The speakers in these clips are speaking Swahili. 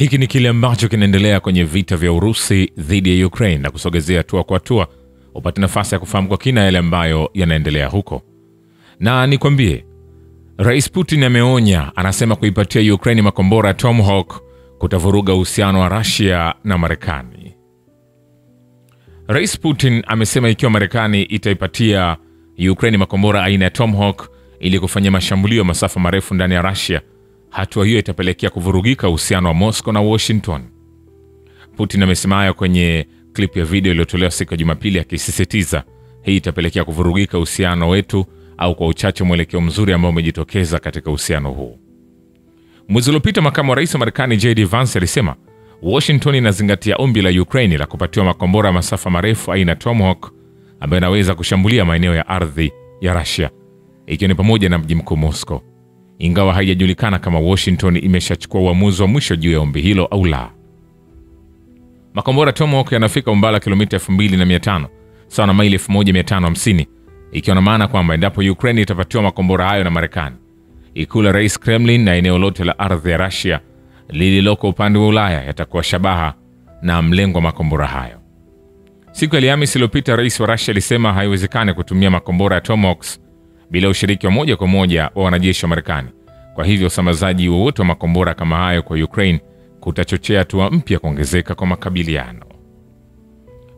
Hiki ni kile ambacho kinaendelea kwenye vita vya Urusi dhidi ya Ukraine, na kusogezea hatua kwa hatua upate nafasi ya kufahamu kwa kina yale ambayo yanaendelea huko. Na nikwambie, Rais Putin ameonya, anasema kuipatia Ukraine makombora ya Tomahawk kutavuruga uhusiano wa Russia na Marekani. Rais Putin amesema ikiwa Marekani itaipatia Ukraine makombora aina ya Tomahawk ili kufanya mashambulio ya masafa marefu ndani ya Russia, hatua hiyo itapelekea kuvurugika uhusiano wa Moscow na Washington. Putin amesema hayo kwenye clip ya video iliyotolewa siku ya Jumapili, akisisitiza hii itapelekea kuvurugika uhusiano wetu, au kwa uchache mwelekeo mzuri ambao umejitokeza katika uhusiano huu. Mwezi uliopita makamu wa rais wa Marekani JD Vance alisema Washington inazingatia ombi la Ukraine la kupatiwa makombora ya masafa marefu aina Tomahawk ambayo inaweza kushambulia maeneo ya ardhi ya Russia, ikiwa ni pamoja na mji mkuu Moscow, ingawa haijajulikana kama Washington imeshachukua uamuzi wa mwisho juu ya ombi hilo au la. Makombora Tomahawk yanafika umbali wa kilomita 2500 sawa na maili 1550, ikiwa na maana kwamba endapo Ukraine itapatiwa makombora hayo na Marekani, ikulu ya Rais Kremlin na eneo lote la ardhi ya Russia lililoko upande wa Ulaya yatakuwa shabaha na mlengo wa makombora hayo. Siku ya Alhamisi iliyopita, rais wa Russia alisema haiwezekani kutumia makombora ya Tomahawk bila ushiriki wa moja kwa moja wa wanajeshi wa Marekani. Kwa hivyo usambazaji wowote wa makombora kama hayo kwa Ukraine kutachochea hatua mpya kuongezeka kwa makabiliano.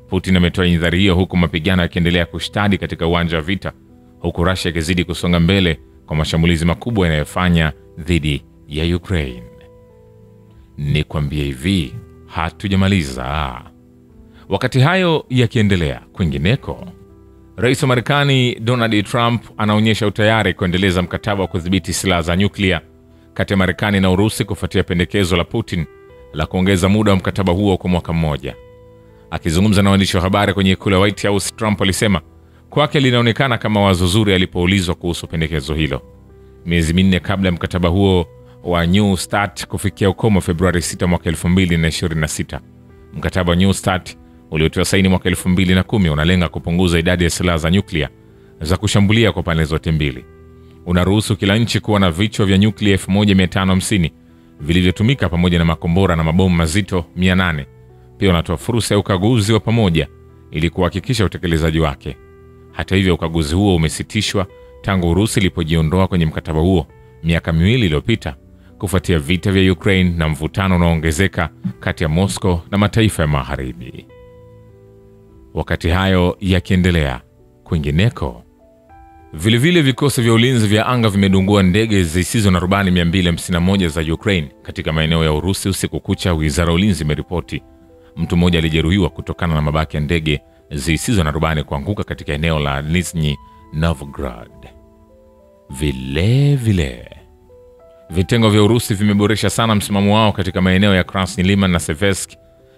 Putin ametoa indhari hiyo huku mapigano yakiendelea kushtadi katika uwanja wa vita, huku Russia ikizidi kusonga mbele kwa mashambulizi makubwa yanayofanya dhidi ya Ukraine. Nikwambie hivi, hatujamaliza. Wakati hayo yakiendelea, kwingineko, Rais wa Marekani Donald Trump anaonyesha utayari kuendeleza mkataba wa kudhibiti silaha za nyuklia kati ya Marekani na Urusi kufuatia pendekezo la Putin la kuongeza muda wa mkataba huo kwa mwaka mmoja. Akizungumza na waandishi wa habari kwenye ikulu ya White House, Trump alisema kwake linaonekana kama wazo zuri alipoulizwa kuhusu pendekezo hilo. Miezi minne kabla ya mkataba huo wa New START kufikia ukomo Februari 6 mwaka 2026. Mkataba wa New START uliotiwa saini mwaka 2010 unalenga kupunguza idadi ya silaha za nyuklia za kushambulia kwa pande zote mbili. Unaruhusu kila nchi kuwa na vichwa vya nyuklia 1550 vilivyotumika pamoja na makombora na mabomu mazito 800. Pia unatoa fursa ya ukaguzi wa pamoja ili kuhakikisha utekelezaji wake. Hata hivyo, ukaguzi huo umesitishwa tangu Urusi ilipojiondoa kwenye mkataba huo miaka miwili iliyopita kufuatia vita vya Ukraine na mvutano unaoongezeka kati ya Moscow na mataifa ya Magharibi. Wakati hayo yakiendelea, kwingineko, vilevile vikosi vya ulinzi vya anga vimedungua ndege zisizo na rubani 251 za Ukraine katika maeneo ya Urusi usiku kucha, wizara ya ulinzi imeripoti. Mtu mmoja alijeruhiwa kutokana na mabaki ya ndege zisizo na rubani kuanguka katika eneo la Nizhny Novgorod. Vile vitengo vya Urusi vimeboresha sana msimamo wao katika maeneo ya Krasny Liman na Seversk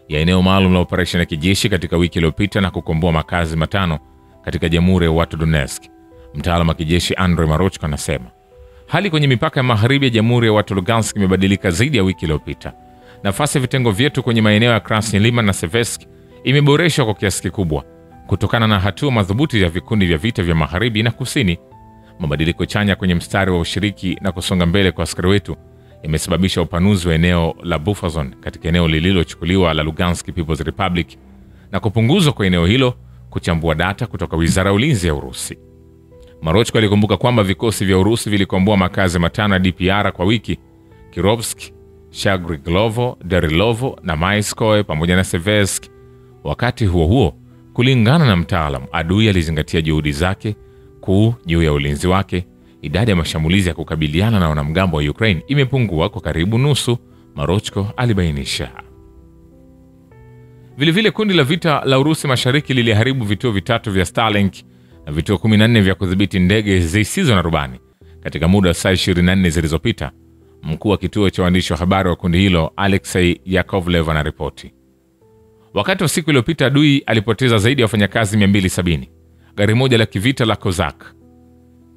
ya eneo maalum la operesheni ya kijeshi katika wiki iliyopita na kukomboa makazi matano katika Jamhuri ya Watu Donetsk. Mtaalamu wa kijeshi Andrei Marochko anasema hali kwenye mipaka ya magharibi ya Jamhuri ya Watu Lugansk imebadilika zaidi ya wiki iliyopita. Nafasi ya vitengo vyetu kwenye maeneo ya Krasny Liman na Seversk imeboreshwa kwa kiasi kikubwa kutokana na hatua madhubuti ya vikundi vya vita vya magharibi na kusini. Mabadiliko chanya kwenye mstari wa ushiriki na kusonga mbele kwa askari wetu imesababisha upanuzi wa eneo la buffer zone katika eneo lililochukuliwa la Lugansk People's Republic na kupunguzwa kwa eneo hilo, kuchambua data kutoka wizara ya ulinzi ya Urusi. Marochko alikumbuka kwamba vikosi vya Urusi vilikomboa makazi matano ya DPR kwa wiki: Kirovsk, Shagriglovo, Derilovo na Maiskoe pamoja na Seversk. Wakati huo huo, kulingana na mtaalamu, adui alizingatia juhudi zake kuu juu ya ulinzi wake. Idadi ya mashambulizi ya kukabiliana na wanamgambo wa Ukraine imepungua kwa karibu nusu, Marochko alibainisha. Vilevile kundi la vita la Urusi Mashariki liliharibu vituo vitatu vya Starlink na vituo 14 vya kudhibiti ndege zisizo na rubani katika muda wa saa 24 zilizopita. Mkuu wa kituo cha waandishi wa habari wa kundi hilo Alexei Yakovlev anaripoti. Wakati wa siku iliyopita, adui alipoteza zaidi ya wafanyakazi 270, gari moja la kivita la Kozak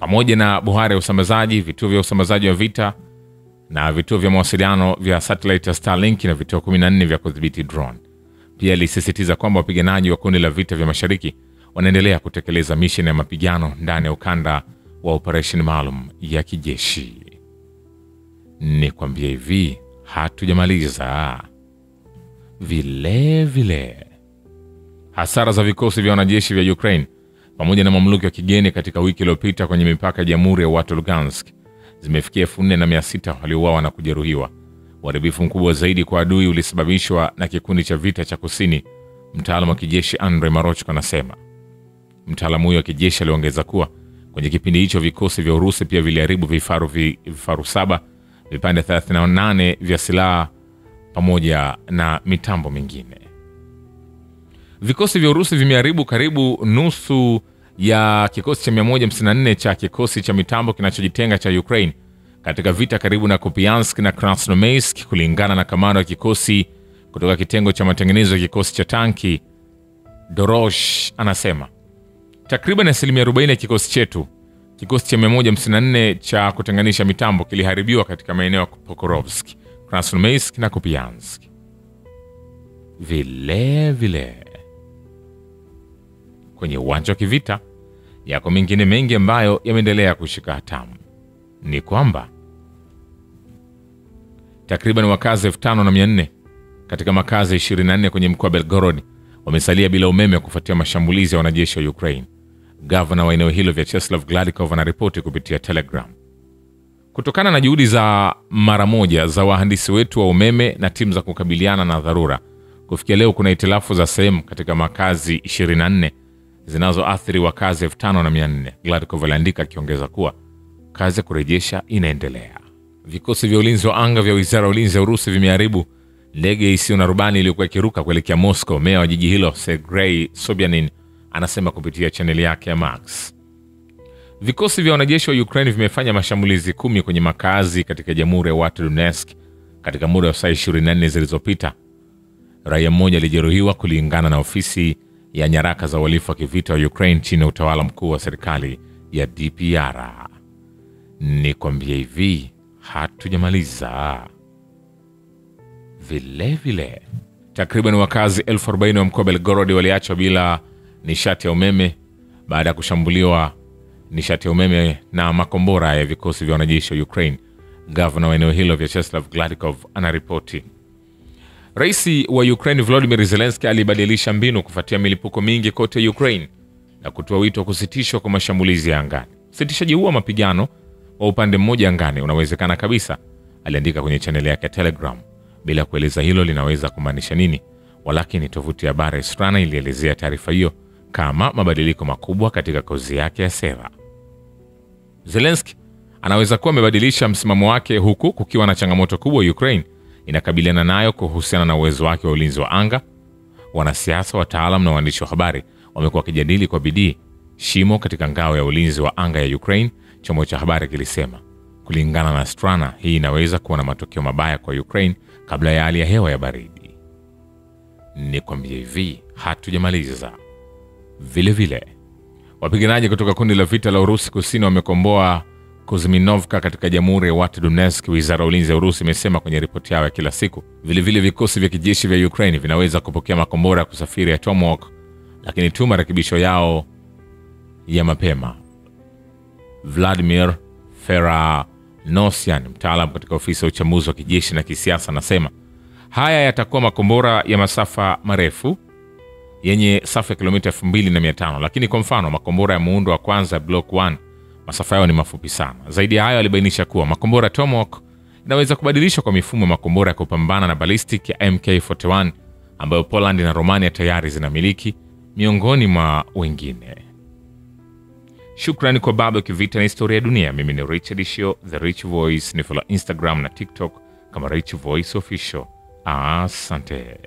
pamoja na bohari ya usambazaji, vituo vya usambazaji wa vita na vituo vya mawasiliano vya satellite ya Starlink na vituo 14 vya kudhibiti drone. Pia alisisitiza kwamba wapiganaji wa kundi la vita vya Mashariki wanaendelea kutekeleza misheni ya mapigano ndani ya ukanda wa operation maalum ya kijeshi. Nikwambie hivi, hatujamaliza. Vile vile, hasara za vikosi vya wanajeshi vya Ukraine pamoja na mamluki wa kigeni katika wiki iliyopita kwenye mipaka ya Jamhuri ya watu Lugansk zimefikia 4600 waliouawa na kujeruhiwa. Uharibifu mkubwa zaidi kwa adui ulisababishwa na kikundi cha vita cha kusini, mtaalamu wa kijeshi Andrei Marochko anasema. Mtaalamu huyo wa kijeshi aliongeza kuwa kwenye kipindi hicho vikosi vya Urusi pia viliharibu vifaru 7, vipande 38 vya silaha pamoja na mitambo mingine. Vikosi vya Urusi vimeharibu karibu nusu ya kikosi cha 154 cha kikosi cha mitambo kinachojitenga cha Ukraine katika vita karibu na Kupiansk na Krasnoyarsk, kulingana na kamanda wa kikosi kutoka kitengo cha matengenezo ya kikosi cha tanki Dorosh anasema. Takriban 40% ya kikosi chetu, kikosi cha 154 cha kutenganisha mitambo, kiliharibiwa katika maeneo ya Pokrovsk, Krasnoyarsk na Kupiansk. Vile vile, kwenye uwanja wa kivita yako mengine mengi ambayo yameendelea kushika hatamu. Ni kwamba takriban wakazi 5400 katika makazi 24 kwenye mkoa wa Belgorod wamesalia bila umeme kufuatia mashambulizi ya wanajeshi wa Ukraine. Gavana wa eneo hilo Vyacheslav Gladkov anaripoti kupitia Telegram. Kutokana na juhudi za mara moja za wahandisi wetu wa umeme na timu za kukabiliana na dharura, kufikia leo kuna itilafu za sehemu katika makazi 24 zinazoathiri wakazi 5400, Gladkov aliandika, akiongeza kuwa kazi ya kurejesha inaendelea. Vikosi vya ulinzi wa anga vya Wizara ya Ulinzi ya Urusi vimeharibu ndege isiyo na rubani iliyokuwa ikiruka kuelekea Moscow. Meya wa jiji hilo Sergei Sobyanin anasema kupitia chaneli yake ya Max. Vikosi vya wanajeshi wa Ukraine vimefanya mashambulizi 10 kwenye makazi katika Jamhuri ya watu Donetsk katika muda wa saa 24 zilizopita. Raia mmoja alijeruhiwa, kulingana na ofisi ya nyaraka za uhalifu wa kivita wa Ukraine chini ya utawala mkuu wa serikali ya DPR. Ni kwambia hivi, hatujamaliza. Vile vile, takriban wakazi 40,000 wa mkoa Belgorod waliachwa bila nishati ya umeme baada ya kushambuliwa nishati ya umeme na makombora ya vikosi vya wanajeshi wa Ukraine. Gavana wa eneo hilo Vyacheslav Gladkov anaripoti. Rais wa Ukraine Volodymyr Zelensky alibadilisha mbinu kufuatia milipuko mingi kote Ukraine na kutoa wito wa kusitishwa kwa mashambulizi ya angani. Usitishaji huo wa mapigano wa upande mmoja angani unawezekana kabisa, aliandika kwenye chaneli yake ya Telegram, bila kueleza hilo linaweza kumaanisha nini. Walakini tovuti ya habari Strana ilielezea taarifa hiyo kama mabadiliko makubwa katika kozi yake ya sera. Zelensky anaweza kuwa amebadilisha msimamo wake huku kukiwa na changamoto kubwa Ukraine inakabiliana nayo kuhusiana na uwezo wake wa ulinzi wa anga. Wanasiasa, wataalamu na waandishi wa habari wamekuwa wakijadili kwa bidii shimo katika ngao ya ulinzi wa anga ya Ukraine, chombo cha habari kilisema. Kulingana na Strana, hii inaweza kuwa na matokeo mabaya kwa Ukraine kabla ya hali ya hewa ya baridi. Ni kwambia hivi, hatujamaliza. Vile vile, wapiganaji kutoka kundi la vita la Urusi kusini wamekomboa Kuzminovka katika Jamhuri ya watu Donetsk, Wizara ya Ulinzi ya Urusi imesema kwenye ripoti yao ya kila siku. Vile vile, vikosi vya kijeshi vya Ukraine vinaweza kupokea makombora ya kusafiri ya Tomahawk, lakini tu marekebisho yao ya mapema. Vladimir Feranosian, mtaalamu katika ofisi ya uchambuzi wa kijeshi na kisiasa, anasema haya yatakuwa makombora ya masafa marefu yenye safu ya kilomita 2500, lakini kwa mfano makombora ya muundo wa kwanza Block 1 masafa yao ni mafupi sana. Zaidi ya hayo, alibainisha kuwa makombora Tomahawk inaweza kubadilishwa kwa mifumo ya makombora ya kupambana na ballistic ya MK41 ambayo Poland na Romania tayari zinamiliki, miongoni mwa wengine. Shukrani kwa baba kivita na historia ya dunia. Mimi ni Richard Shio, The Rich Voice. Ni follow Instagram na TikTok kama Rich Voice Official. Asante.